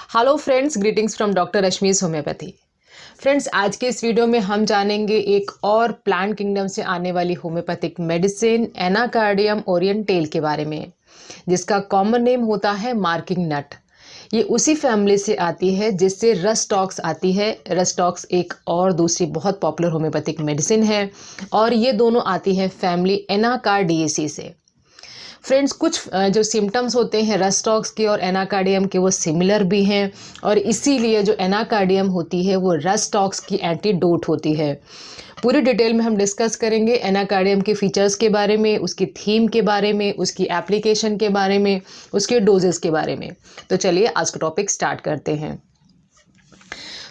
Hello friends, greetings from doctor Rashmi's homeopathy. Friends, आज के इस वीडियो में हम जानेंगे एक और प्लांट किंगडम से आने वाली होम्योपैथिक मेडिसिन एनाकार्डियम ओरिएंटेल के बारे में, जिसका कॉमन नेम होता है मार्किंग नट। ये उसी फैमिली से आती है जिससे रस्टॉक्स आती है। रस्टॉक्स एक और दूसरी बहुत पॉपुलर होम्योपैथिक मेडिसिन है और ये दोनों आती है फैमिली एनाकार्डियेसी से। फ्रेंड्स, कुछ जो सिम्टम्स होते हैं रस्टॉक्स के और एनाकार्डियम के वो सिमिलर भी हैं और इसीलिए जो एनाकार्डियम होती है वो रस्टॉक्स की एंटीडोट होती है। पूरी डिटेल में हम डिस्कस करेंगे एनाकार्डियम के फीचर्स के बारे में, उसकी थीम के बारे में, उसकी एप्लीकेशन के बारे में, उसके डोजेस के बारे में। तो चलिए आज का टॉपिक स्टार्ट करते हैं।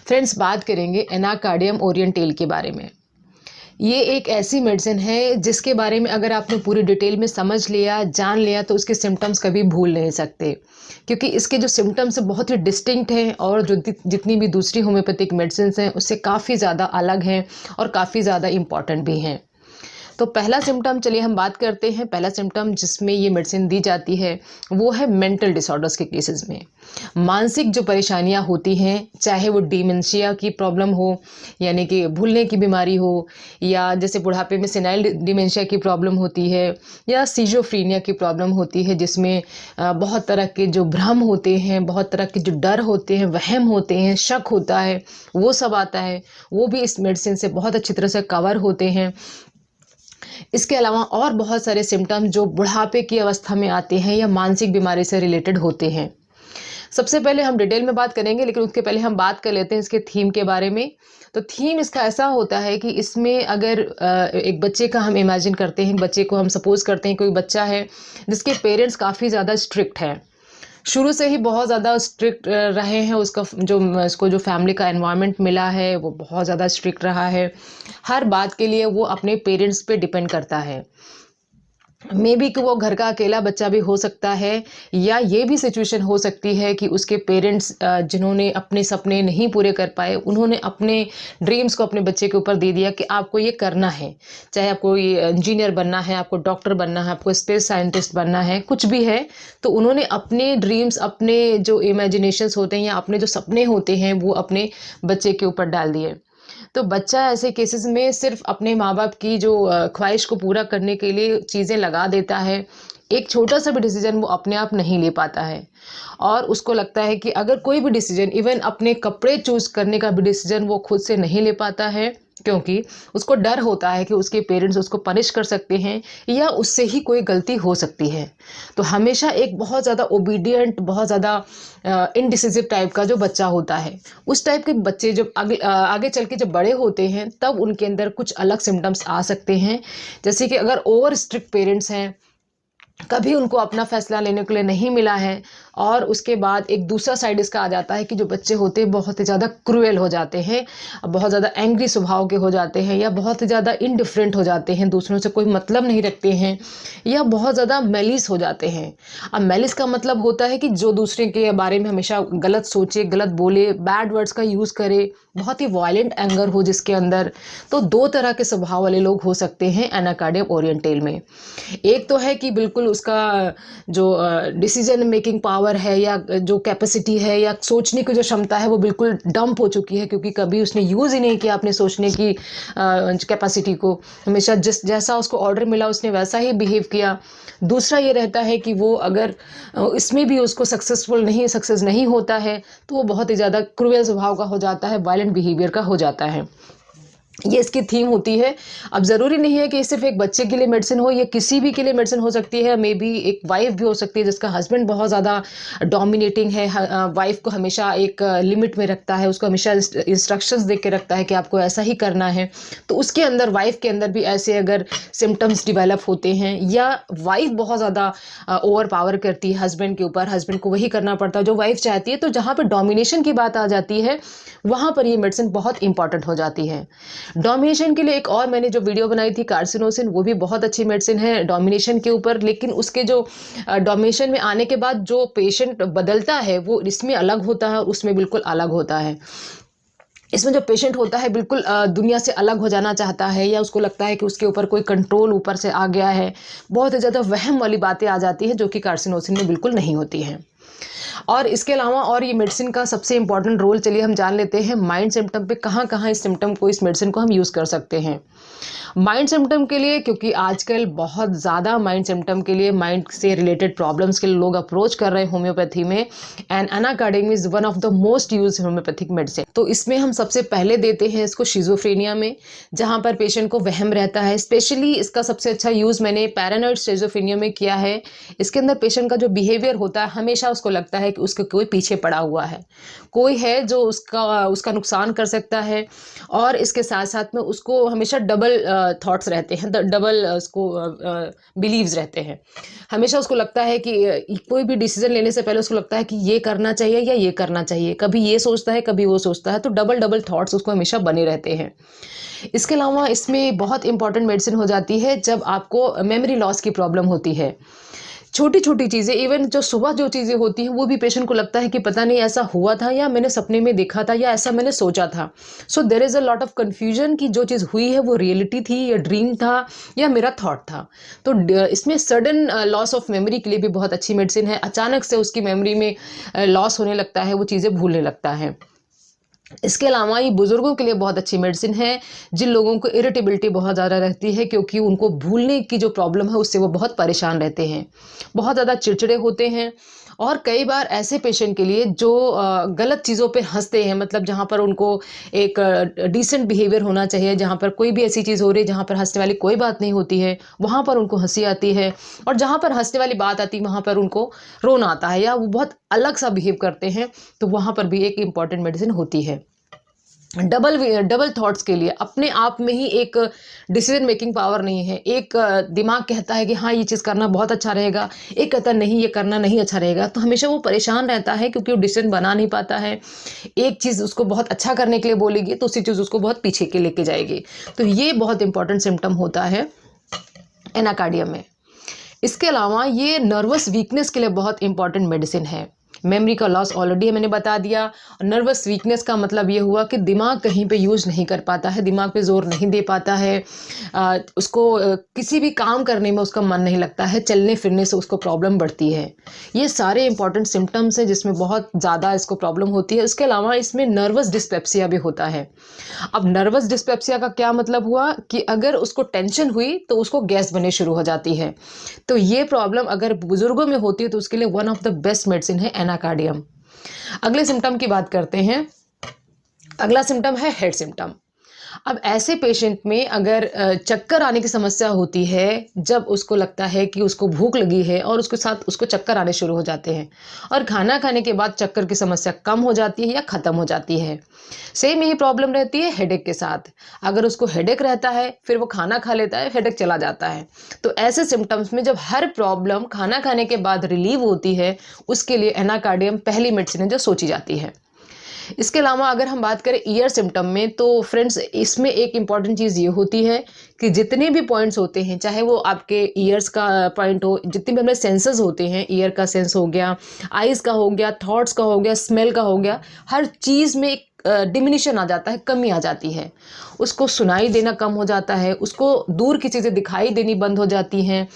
फ्रेंड्स, बात करेंगे एनाकार्डियम ओरिएंटेल के बारे में। ये एक ऐसी मेडिसिन है जिसके बारे में अगर आपने पूरी डिटेल में समझ लिया, जान लिया, तो उसके सिम्टम्स कभी भूल नहीं सकते, क्योंकि इसके जो सिम्टम्स बहुत ही डिस्टिंक्ट हैं और जो जितनी भी दूसरी होम्योपैथिक मेडिसिन हैं उससे काफ़ी ज़्यादा अलग हैं और काफ़ी ज़्यादा इम्पॉर्टेंट भी हैं। तो पहला सिम्टम, चलिए हम बात करते हैं। पहला सिम्टम जिसमें ये मेडिसिन दी जाती है वो है मेंटल डिसऑर्डर्स के केसेस में। मानसिक जो परेशानियां होती हैं, चाहे वो डिमेंशिया की प्रॉब्लम हो, यानी कि भूलने की बीमारी हो, या जैसे बुढ़ापे में सेनाइल डिमेंशिया की प्रॉब्लम होती है, या सिजोफ्रीनिया की प्रॉब्लम होती है जिसमें बहुत तरह के जो भ्रम होते हैं, बहुत तरह के जो डर होते हैं, वहम होते हैं, शक होता है, वो सब आता है। वो भी इस मेडिसिन से बहुत अच्छी तरह से कवर होते हैं। इसके अलावा और बहुत सारे सिम्टम जो बुढ़ापे की अवस्था में आते हैं या मानसिक बीमारी से रिलेटेड होते हैं। सबसे पहले हम डिटेल में बात करेंगे, लेकिन उसके पहले हम बात कर लेते हैं इसके थीम के बारे में। तो थीम इसका ऐसा होता है कि इसमें अगर एक बच्चे का हम इमेजिन करते हैं, बच्चे को हम सपोज करते हैं कोई बच्चा है जिसके पेरेंट्स काफ़ी ज़्यादा स्ट्रिक्ट हैं, शुरू से ही बहुत ज़्यादा स्ट्रिक्ट रहे हैं। उसको जो फैमिली का एनवायरनमेंट मिला है वो बहुत ज़्यादा स्ट्रिक्ट रहा है। हर बात के लिए वो अपने पेरेंट्स पे डिपेंड करता है। मे बी कि वो घर का अकेला बच्चा भी हो सकता है, या ये भी सिचुएशन हो सकती है कि उसके पेरेंट्स जिन्होंने अपने सपने नहीं पूरे कर पाए, उन्होंने अपने ड्रीम्स को अपने बच्चे के ऊपर दे दिया कि आपको ये करना है, चाहे आपको ये इंजीनियर बनना है, आपको डॉक्टर बनना है, आपको स्पेस साइंटिस्ट बनना है, कुछ भी है। तो उन्होंने अपने ड्रीम्स, अपने जो इमेजिनेशंस होते हैं या अपने जो सपने होते हैं वो अपने बच्चे के ऊपर डाल दिए। तो बच्चा ऐसे केसेस में सिर्फ अपने माँ बाप की जो ख्वाहिश को पूरा करने के लिए चीज़ें लगा देता है। एक छोटा सा भी डिसीजन वो अपने आप नहीं ले पाता है और उसको लगता है कि अगर कोई भी डिसीजन, इवन अपने कपड़े चूज करने का भी डिसीजन वो खुद से नहीं ले पाता है, क्योंकि उसको डर होता है कि उसके पेरेंट्स उसको पनिश कर सकते हैं या उससे ही कोई गलती हो सकती है। तो हमेशा एक बहुत ज़्यादा ओबीडियंट, बहुत ज़्यादा इनडिसिसिव टाइप का जो बच्चा होता है, उस टाइप के बच्चे जब आगे चल के जब बड़े होते हैं तब उनके अंदर कुछ अलग सिम्टम्स आ सकते हैं। जैसे कि अगर ओवर स्ट्रिक्ट पेरेंट्स हैं, कभी उनको अपना फैसला लेने के लिए नहीं मिला है, और उसके बाद एक दूसरा साइड इसका आ जाता है कि जो बच्चे होते हैं बहुत ही ज़्यादा क्रूएल हो जाते हैं, बहुत ज़्यादा एंग्री स्वभाव के हो जाते हैं, या बहुत ही ज़्यादा इनडिफरेंट हो जाते हैं, दूसरों से कोई मतलब नहीं रखते हैं, या बहुत ज़्यादा मेलिस हो जाते हैं। अब मेलिस का मतलब होता है कि जो दूसरे के बारे में हमेशा गलत सोचे, गलत बोले, बैड वर्ड्स का यूज़ करे, बहुत ही वायलेंट एंगर हो जिसके अंदर। तो दो तरह के स्वभाव वाले लोग हो सकते हैं एनाकार्डियम ओरिएंटेल में। एक तो है कि बिल्कुल उसका जो डिसीजन मेकिंग पावर है या जो कैपेसिटी है या सोचने की जो क्षमता है वो बिल्कुल डंप हो चुकी है, क्योंकि कभी उसने यूज़ ही नहीं किया अपने सोचने की कैपेसिटी को। हमेशा जैसा उसको ऑर्डर मिला उसने वैसा ही बिहेव किया। दूसरा ये रहता है कि वो अगर इसमें भी उसको सक्सेस नहीं होता है तो वो बहुत ही ज़्यादा क्रूएल स्वभाव का हो जाता है, वायलेंट बिहेवियर का हो जाता है। ये इसकी थीम होती है। अब ज़रूरी नहीं है कि सिर्फ एक बच्चे के लिए मेडिसिन हो, ये किसी भी के लिए मेडिसिन हो सकती है। मे बी एक वाइफ भी हो सकती है जिसका हस्बैंड बहुत ज़्यादा डोमिनेटिंग है, वाइफ को हमेशा एक लिमिट में रखता है, उसको हमेशा इंस्ट्रक्शंस दे के रखता है कि आपको ऐसा ही करना है। तो उसके अंदर, वाइफ के अंदर भी ऐसे अगर सिम्टम्स डिवेलप होते हैं, या वाइफ बहुत ज़्यादा ओवर पावर करती है हस्बैंड के ऊपर, हस्बैंड को वही करना पड़ता है जो वाइफ चाहती है, तो जहाँ पर डोमिनेशन की बात आ जाती है वहाँ पर ये मेडिसिन बहुत इंपॉर्टेंट हो जाती है। डोमिनेशन के लिए एक और मैंने जो वीडियो बनाई थी कार्सिनोसिन, वो भी बहुत अच्छी मेडिसिन है डोमिनेशन के ऊपर, लेकिन उसके जो डोमिनेशन में आने के बाद जो पेशेंट बदलता है वो इसमें अलग होता है और उसमें बिल्कुल अलग होता है। इसमें जो पेशेंट होता है बिल्कुल दुनिया से अलग हो जाना चाहता है, या उसको लगता है कि उसके ऊपर कोई कंट्रोल ऊपर से आ गया है, बहुत ज़्यादा वहम वाली बातें आ जाती हैं जो कि कार्सिनोसिन में बिल्कुल नहीं होती हैं। और इसके अलावा और ये मेडिसिन का सबसे इंपॉर्टेंट रोल चलिए हम जान लेते हैं माइंड सिम्टम पे कहाँ कहाँ इस सिम्टम को, इस मेडिसिन को हम यूज़ कर सकते हैं। माइंड सिम्टम के लिए, क्योंकि आजकल बहुत ज़्यादा माइंड सिम्टम के लिए, माइंड से रिलेटेड प्रॉब्लम्स के लिए लोग अप्रोच कर रहे हैं होम्योपैथी में, and Anacardium is one of the most use homeopathic medicine. तो इसमें हम सबसे पहले देते हैं इसको शिजोफ्रेनिया में, जहाँ पर पेशेंट को वहम रहता है। स्पेशली इसका सबसे अच्छा यूज़ मैंने पैरानॉइड शिजोफ्रेनिया में किया है। इसके अंदर पेशेंट का जो बिहेवियर होता है, हमेशा उसको लगता है कि उसके कोई पीछे पड़ा हुआ है, कोई है जो उसका नुकसान कर सकता है, और इसके साथ साथ में उसको हमेशा डबल थॉट्स रहते हैं, डबल उसको बिलीव्स रहते हैं। हमेशा उसको लगता है कि कोई भी डिसीजन लेने से पहले उसको लगता है कि ये करना चाहिए या ये करना चाहिए, कभी ये सोचता है कभी वो सोचता है, तो डबल डबल थॉट्स उसको हमेशा बने रहते हैं। इसके अलावा इसमें बहुत इंपॉर्टेंट मेडिसिन हो जाती है जब आपको मेमोरी लॉस की प्रॉब्लम होती है। छोटी छोटी चीज़ें, इवन जो सुबह जो चीज़ें होती हैं वो भी पेशेंट को लगता है कि पता नहीं ऐसा हुआ था या मैंने सपने में देखा था या ऐसा मैंने सोचा था। So there is a lot of confusion कि जो चीज़ हुई है वो रियलिटी थी या ड्रीम था या मेरा थॉट था। तो इसमें सडन लॉस ऑफ मेमोरी के लिए भी बहुत अच्छी मेडिसिन है। अचानक से उसकी मेमोरी में लॉस होने लगता है, वो चीज़ें भूलने लगता है। इसके अलावा ये बुज़ुर्गों के लिए बहुत अच्छी मेडिसिन है, जिन लोगों को इरिटेबिलिटी बहुत ज़्यादा रहती है, क्योंकि उनको भूलने की जो प्रॉब्लम है उससे वो बहुत परेशान रहते हैं, बहुत ज़्यादा चिड़चिड़े होते हैं। और कई बार ऐसे पेशेंट के लिए जो गलत चीज़ों पे हंसते हैं, मतलब जहाँ पर उनको एक डिसेंट बिहेवियर होना चाहिए, जहाँ पर कोई भी ऐसी चीज़ हो रही है जहाँ पर हंसने वाली कोई बात नहीं होती है, वहाँ पर उनको हंसी आती है, और जहाँ पर हंसने वाली बात आती है वहाँ पर उनको रोना आता है या वो बहुत अलग सा बिहेव करते हैं, तो वहाँ पर भी एक इम्पॉर्टेंट मेडिसिन होती है। डबल थॉट्स के लिए अपने आप में ही एक डिसीजन मेकिंग पावर नहीं है। एक दिमाग कहता है कि हाँ ये चीज़ करना बहुत अच्छा रहेगा, एक कहता है नहीं ये करना नहीं अच्छा रहेगा, तो हमेशा वो परेशान रहता है क्योंकि वो डिसीजन बना नहीं पाता है। एक चीज़ उसको बहुत अच्छा करने के लिए बोलेगी तो उसी चीज़ उसको बहुत पीछे के लेके जाएगी। तो ये बहुत इंपॉर्टेंट सिम्टम होता है एनाकार्डियम में। इसके अलावा ये नर्वस वीकनेस के लिए बहुत इंपॉर्टेंट मेडिसिन है। मेमोरी का लॉस ऑलरेडी मैंने बता दिया। नर्वस वीकनेस का मतलब ये हुआ कि दिमाग कहीं पे यूज़ नहीं कर पाता है, दिमाग पे जोर नहीं दे पाता है, उसको किसी भी काम करने में उसका मन नहीं लगता है, चलने फिरने से उसको प्रॉब्लम बढ़ती है। ये सारे इंपॉर्टेंट सिम्टम्स हैं जिसमें बहुत ज़्यादा इसको प्रॉब्लम होती है। इसके अलावा इसमें नर्वस डिस्पेप्सिया भी होता है। अब नर्वस डिस्पेप्सिया का क्या मतलब हुआ कि अगर उसको टेंशन हुई तो उसको गैस बनने शुरू हो जाती है। तो ये प्रॉब्लम अगर बुजुर्गों में होती है तो उसके लिए one of the best medicine है एनाकार्डियम। अगले सिम्टम की बात करते हैं। अगला सिम्टम है हेड सिम्टम। अब ऐसे पेशेंट में अगर चक्कर आने की समस्या होती है, जब उसको लगता है कि उसको भूख लगी है और उसके साथ उसको चक्कर आने शुरू हो जाते हैं, और खाना खाने के बाद चक्कर की समस्या कम हो जाती है या ख़त्म हो जाती है। सेम यही प्रॉब्लम रहती है हेडेक के साथ। अगर उसको हेडेक रहता है फिर वो खाना खा लेता है, हेडेक चला जाता है। तो ऐसे सिम्टम्स में जब हर प्रॉब्लम खाना खाने के बाद रिलीव होती है, उसके लिए एनाकार्डियम पहली मेडिसिन है जो सोची जाती है। इसके अलावा अगर हम बात करें ईयर सिम्टम में, तो फ्रेंड्स इसमें एक इम्पॉर्टेंट चीज़ ये होती है कि जितने भी पॉइंट्स होते हैं, चाहे वो आपके ईयर्स का पॉइंट हो, जितने भी हमारे सेंसेस होते हैं, ईयर का सेंस हो गया, आइज़ का हो गया, थॉट्स का हो गया, स्मेल का हो गया, हर चीज़ में एक डिमिनिशन आ जाता है, कमी आ जाती है। उसको सुनाई देना कम हो जाता है, उसको दूर की चीज़ें दिखाई देनी बंद हो जाती हैं,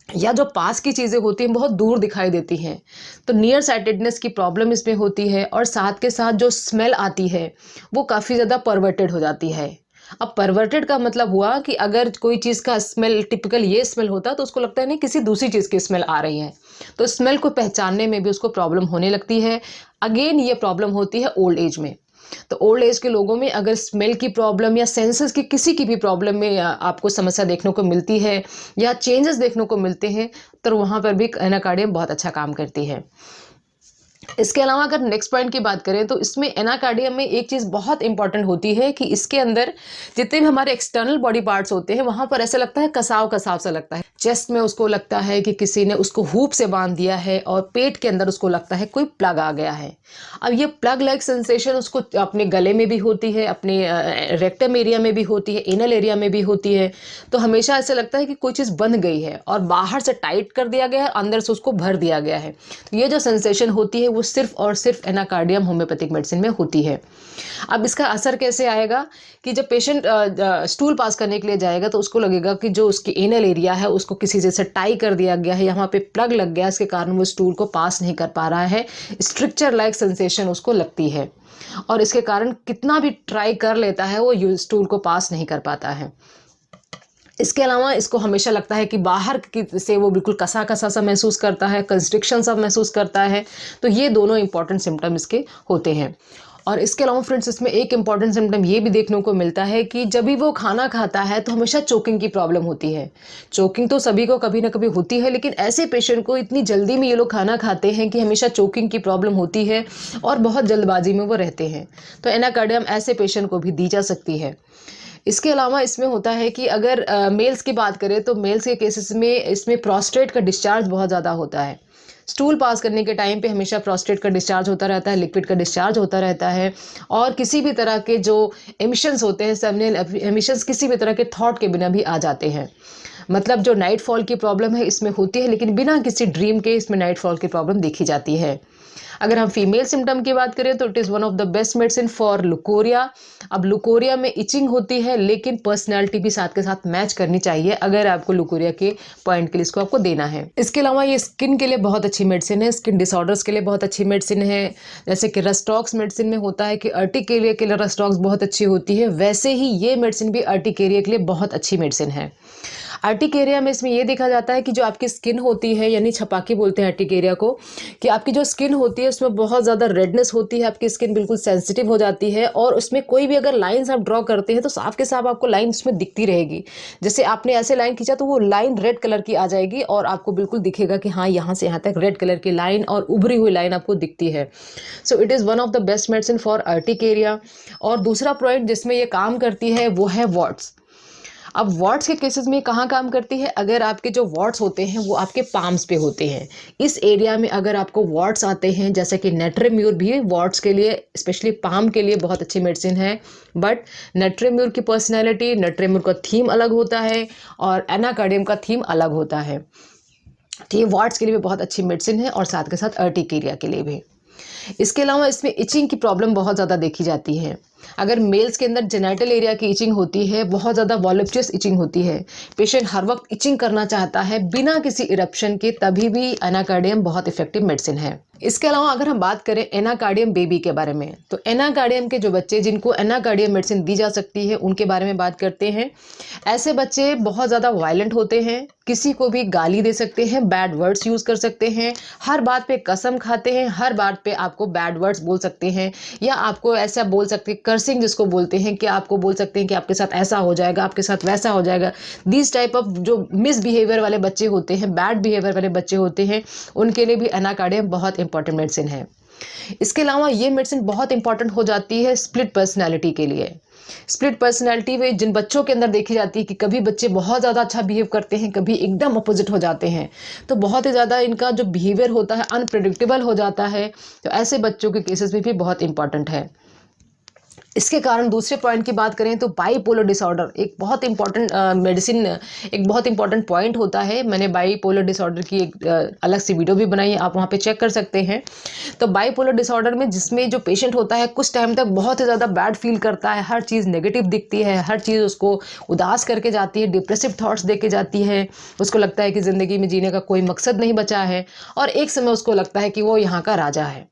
या जो पास की चीज़ें होती हैं बहुत दूर दिखाई देती हैं। तो नियर साइटेडनेस की प्रॉब्लम इसमें होती है, और साथ के साथ जो स्मेल आती है वो काफ़ी ज़्यादा परवर्टेड हो जाती है। अब परवर्टेड का मतलब हुआ कि अगर कोई चीज़ का स्मेल टिपिकल ये स्मेल होता तो उसको लगता है नहीं किसी दूसरी चीज़ की स्मेल आ रही है, तो स्मेल को पहचानने में भी उसको प्रॉब्लम होने लगती है। अगेन ये प्रॉब्लम होती है ओल्ड एज में। तो ओल्ड एज के लोगों में अगर स्मेल की प्रॉब्लम या सेंसेस की किसी की भी प्रॉब्लम में आपको समस्या देखने को मिलती है या चेंजेस देखने को मिलते हैं, तो वहाँ पर भी एनाकार्डियम बहुत अच्छा काम करती है। इसके अलावा अगर नेक्स्ट पॉइंट की बात करें तो इसमें एनाकार्डियम में एक चीज़ बहुत इंपॉर्टेंट होती है कि इसके अंदर जितने भी हमारे एक्सटर्नल बॉडी पार्ट्स होते हैं वहाँ पर ऐसा लगता है कसाव कसाव सा लगता है। चेस्ट में उसको लगता है कि किसी ने उसको हुप से बांध दिया है, और पेट के अंदर उसको लगता है कोई प्लग आ गया है। अब ये प्लग लाइक सेंसेशन उसको अपने गले में भी होती है, अपने रेक्टम एरिया में भी होती है, एनल एरिया में भी होती है। तो हमेशा ऐसा लगता है कि कोई चीज़ बंद गई है और बाहर से टाइट कर दिया गया है, अंदर से उसको भर दिया गया है। तो ये जो सेंसेशन होती है वो सिर्फ और सिर्फ एनाकार्डियम होम्योपैथिक मेडिसिन में होती है। अब इसका असर कैसे आएगा कि जब पेशेंट स्टूल पास करने के लिए जाएगा तो उसको लगेगा कि जो उसकी एनल एरिया है उसको किसी जैसे टाई कर दिया गया है, यहाँ पे प्लग लग गया, इसके कारण वो स्टूल को पास नहीं कर पा रहा है। स्ट्रक्चर लाइक सेंसेशन उसको लगती है और इसके कारण कितना भी ट्राई कर लेता है वो स्टूल को पास नहीं कर पाता है। इसके अलावा इसको हमेशा लगता है कि बाहर से वो बिल्कुल कसा कसा सा महसूस करता है, कंस्ट्रिक्शन सा महसूस करता है। तो ये दोनों इंपॉर्टेंट सिम्टम इसके होते हैं। और इसके अलावा फ्रेंड्स इसमें एक इम्पॉर्टेंट सिम्टम ये भी देखने को मिलता है कि जब भी वो खाना खाता है तो हमेशा चोकिंग की प्रॉब्लम होती है। चोकिंग तो सभी को कभी ना कभी होती है, लेकिन ऐसे पेशेंट को इतनी जल्दी में ये लोग खाना खाते हैं कि हमेशा चोकिंग की प्रॉब्लम होती है और बहुत जल्दबाजी में वो रहते हैं। तो एनाकार्डियम ऐसे पेशेंट को भी दी जा सकती है। इसके अलावा इसमें होता है कि अगर मेल्स की बात करें तो मेल्स के केसेस में इसमें प्रोस्टेट का डिस्चार्ज बहुत ज़्यादा होता है। स्टूल पास करने के टाइम पे हमेशा प्रोस्टेट का डिस्चार्ज होता रहता है, लिक्विड का डिस्चार्ज होता रहता है और किसी भी तरह के जो एमिशंस होते हैं, सेमिनल एमिशंस किसी भी तरह के थॉट के बिना भी आ जाते हैं। मतलब जो नाइट फॉल की प्रॉब्लम है इसमें होती है, लेकिन बिना किसी ड्रीम के इसमें नाइट फॉल की प्रॉब्लम देखी जाती है। अगर हम फीमेल सिम्टम की बात करें तो it is one of the best medicine for leucorrhoea. अब लुकोरिया में इचिंग होती है, लेकिन पर्सनैलिटी भी साथ के साथ मैच करनी चाहिए अगर आपको लुकोरिया के पॉइंट के लिए इसको आपको देना है। इसके अलावा ये स्किन के लिए बहुत अच्छी मेडिसिन है, स्किन डिसऑर्डर्स के लिए बहुत अच्छी मेडिसिन है। जैसे कि रस्टॉक्स मेडिसिन में होता है कि अर्टिकेरिया के लिए रस्टॉक्स बहुत अच्छी होती है, वैसे ही ये मेडिसिन भी अर्टिकेरिया के लिए बहुत अच्छी मेडिसिन है। अर्टिकेरिया में इसमें ये देखा जाता है कि जो आपकी स्किन होती है, यानी छपाकी बोलते हैं अर्टिकेरिया को, कि आपकी जो स्किन होती है उसमें बहुत ज़्यादा रेडनेस होती है, आपकी स्किन बिल्कुल सेंसिटिव हो जाती है और उसमें कोई भी अगर लाइंस आप ड्रॉ करते हैं तो साफ के साफ आपको लाइन उसमें दिखती रहेगी। जैसे आपने ऐसे लाइन खींचा तो वो लाइन रेड कलर की आ जाएगी और आपको बिल्कुल दिखेगा कि हाँ यहाँ से यहाँ तक रेड कलर की लाइन और उभरी हुई लाइन आपको दिखती है। So it is one of the best medicine for urticaria. और दूसरा पॉइंट जिसमें ये काम करती है वो है वॉट्स। अब वॉट्स के केसेस में कहाँ काम करती है? अगर आपके जो वॉट्स होते हैं वो आपके पाम्स पे होते हैं, इस एरिया में अगर आपको वॉट्स आते हैं, जैसे कि नेट्रेम्यूर भी वॉट्स के लिए स्पेशली पाम के लिए बहुत अच्छी मेडिसिन है। बट नेट्रेम्यूर की पर्सनैलिटी, नेट्रेम्यूर का थीम अलग होता है और एनाकार्डियम का थीम अलग होता है। तो ये वॉट्स के लिए भी बहुत अच्छी मेडिसिन है और साथ के साथ अर्टिकेरिया के लिए भी। इसके अलावा इसमें इचिंग की प्रॉब्लम बहुत ज़्यादा देखी जाती है। अगर मेल्स के अंदर जेनिटल एरिया की इचिंग होती है, बहुत ज़्यादा वॉल्यूप्चुअस इचिंग होती है, पेशेंट हर वक्त इचिंग करना चाहता है बिना किसी इरप्शन के, तभी भी एनाकार्डियम बहुत इफेक्टिव मेडिसिन है। इसके अलावा अगर हम बात करें एनाकार्डियम बेबी के बारे में, तो एनाकार्डियम के जो बच्चे जिनको एनाकार्डियम मेडिसिन दी जा सकती है उनके बारे में बात करते हैं। ऐसे बच्चे बहुत ज़्यादा वायलेंट होते हैं, किसी को भी गाली दे सकते हैं, बैड वर्ड्स यूज़ कर सकते हैं, हर बात पे कसम खाते हैं, हर बात पे आपको बैड वर्ड्स बोल सकते हैं या आपको ऐसा बोल सकते हैं, कर्सिंग जिसको बोलते हैं, कि आपको बोल सकते हैं कि आपके साथ ऐसा हो जाएगा, आपके साथ वैसा हो जाएगा। दिस टाइप ऑफ जो मिसबिहेवियर वाले बच्चे होते हैं, बैड बिहेवियर वाले बच्चे होते हैं, उनके लिए भी एनाकार्डियम बहुत इंपॉर्टेंट मेडिसिन है। इसके अलावा ये मेडिसिन बहुत इंपॉर्टेंट हो जाती है स्प्लिट पर्सनैलिटी के लिए। स्प्लिट पर्सनैलिटी में जिन बच्चों के अंदर देखी जाती है कि कभी बच्चे बहुत ज़्यादा अच्छा बिहेव करते हैं, कभी एकदम अपोजिट हो जाते हैं, तो बहुत ही ज़्यादा इनका जो बिहेवियर होता है अनप्रेडिक्टेबल हो जाता है, तो ऐसे बच्चों के केसेस में भी बहुत इंपॉर्टेंट है। इसके कारण दूसरे पॉइंट की बात करें तो बाईपोलर डिसऑर्डर एक बहुत इंपॉर्टेंट मेडिसिन, एक बहुत इंपॉर्टेंट पॉइंट होता है। मैंने बाईपोलर डिसऑर्डर की एक अलग सी वीडियो भी बनाई है, आप वहाँ पे चेक कर सकते हैं। तो बाईपोलर डिसऑर्डर में जिसमें जो पेशेंट होता है कुछ टाइम तक बहुत ही ज़्यादा बैड फील करता है, हर चीज़ नेगेटिव दिखती है, हर चीज़ उसको उदास करके जाती है, डिप्रेसिव थॉट्स दे के जाती है, उसको लगता है कि ज़िंदगी में जीने का कोई मकसद नहीं बचा है और एक समय उसको लगता है कि वो यहाँ का राजा है।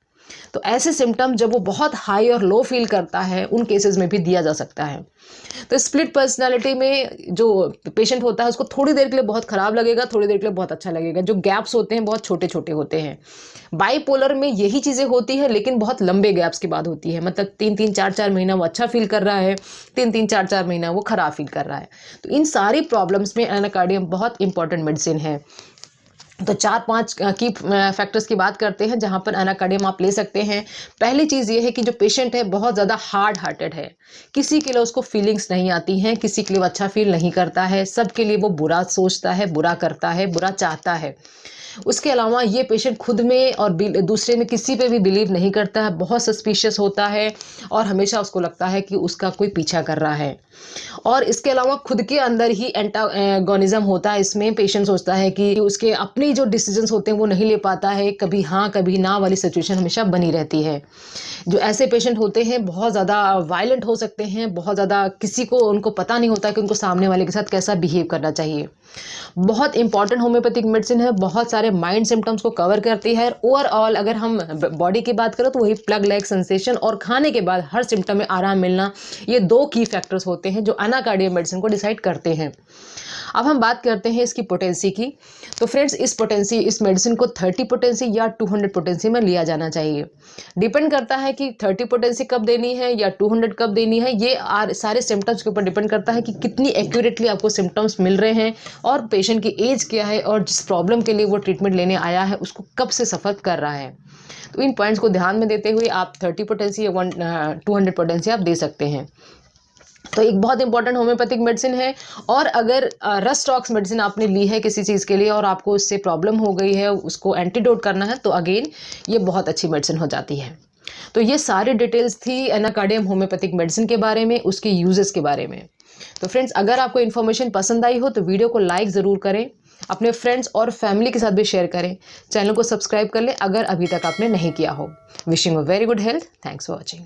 तो ऐसे सिम्टम जब वो बहुत हाई और लो फील करता है, उन केसेस में भी दिया जा सकता है। तो स्प्लिट पर्सनालिटी में जो पेशेंट होता है उसको थोड़ी देर के लिए बहुत ख़राब लगेगा, थोड़ी देर के लिए बहुत अच्छा लगेगा। जो गैप्स होते हैं बहुत छोटे छोटे होते हैं। बाईपोलर में यही चीज़ें होती है, लेकिन बहुत लंबे गैप्स के बाद होती है। मतलब 3-3, 4-4 महीना वो अच्छा फील कर रहा है, 3-3, 4-4 महीना वो ख़राब फील कर रहा है। तो इन सारी प्रॉब्लम्स में एनाकार्डियम बहुत इंपॉर्टेंट मेडिसिन है। तो 4-5 की फैक्टर्स की बात करते हैं जहाँ पर एनाकार्डियम आप ले सकते हैं। पहली चीज़ ये है कि जो पेशेंट है बहुत ज़्यादा हार्ड हार्टेड है, किसी के लिए उसको फीलिंग्स नहीं आती हैं, किसी के लिए वो अच्छा फील नहीं करता है, सबके लिए वो बुरा सोचता है, बुरा करता है, बुरा चाहता है। उसके अलावा ये पेशेंट खुद में और दूसरे में किसी पे भी बिलीव नहीं करता है, बहुत सस्पिशियस होता है और हमेशा उसको लगता है कि उसका कोई पीछा कर रहा है। और इसके अलावा खुद के अंदर ही एंटागोनिज्म होता है। इसमें पेशेंट सोचता है कि उसके अपनी जो डिसीजंस होते हैं वो नहीं ले पाता है, कभी हाँ कभी ना वाली सिचुएशन हमेशा बनी रहती है। जो ऐसे पेशेंट होते हैं बहुत ज़्यादा वायलेंट हो सकते हैं, बहुत ज़्यादा किसी को उनको पता नहीं होता कि उनको सामने वाले के साथ कैसा बिहेव करना चाहिए। बहुत इंपॉर्टेंट होम्योपैथिक मेडिसिन है, बहुत सारे माइंड सिम्टम्स को कवर करती है। ओवरऑल अगर हम बॉडी की बात करें तो वही प्लग लाइक सेंसेशन और खाने के बाद हर सिम्टम में आराम मिलना, ये 2 की फैक्टर्स होते हैं जो एनाकार्डियम मेडिसिन को डिसाइड करते हैं। अब हम बात करते हैं इसकी पोटेंसी की। तो फ्रेंड्स इस मेडिसिन को 30 पोटेंसी या 200 पोटेंसी में लिया जाना चाहिए। डिपेंड करता है कि 30 पोटेंसी कब देनी है या 200 कब देनी है। ये सारे सिम्टम्स के ऊपर डिपेंड करता है कि कितनी एक्यूरेटली आपको सिम्टम्स मिल रहे हैं और पेशेंट की एज क्या है और जिस प्रॉब्लम के लिए वो ट्रीटमेंट लेने आया है उसको कब से सफ़र कर रहा है। तो इन पॉइंट्स को ध्यान में देते हुए आप 30 पोटेंसी या 200 पोटेंसी आप दे सकते हैं। तो एक बहुत इंपॉर्टेंट होम्योपैथिक मेडिसिन है। और अगर रस्टॉक्स मेडिसिन आपने ली है किसी चीज़ के लिए और आपको उससे प्रॉब्लम हो गई है, उसको एंटीडोट करना है, तो अगेन ये बहुत अच्छी मेडिसिन हो जाती है। तो ये सारी डिटेल्स थी एनाकार्डियम होम्योपैथिक मेडिसिन के बारे में, उसके यूजेस के बारे में। तो फ्रेंड्स अगर आपको इन्फॉर्मेशन पसंद आई हो तो वीडियो को लाइक ज़रूर करें, अपने फ्रेंड्स और फैमिली के साथ भी शेयर करें, चैनल को सब्सक्राइब कर लें अगर अभी तक आपने नहीं किया हो। Wishing a very good health. Thanks for watching.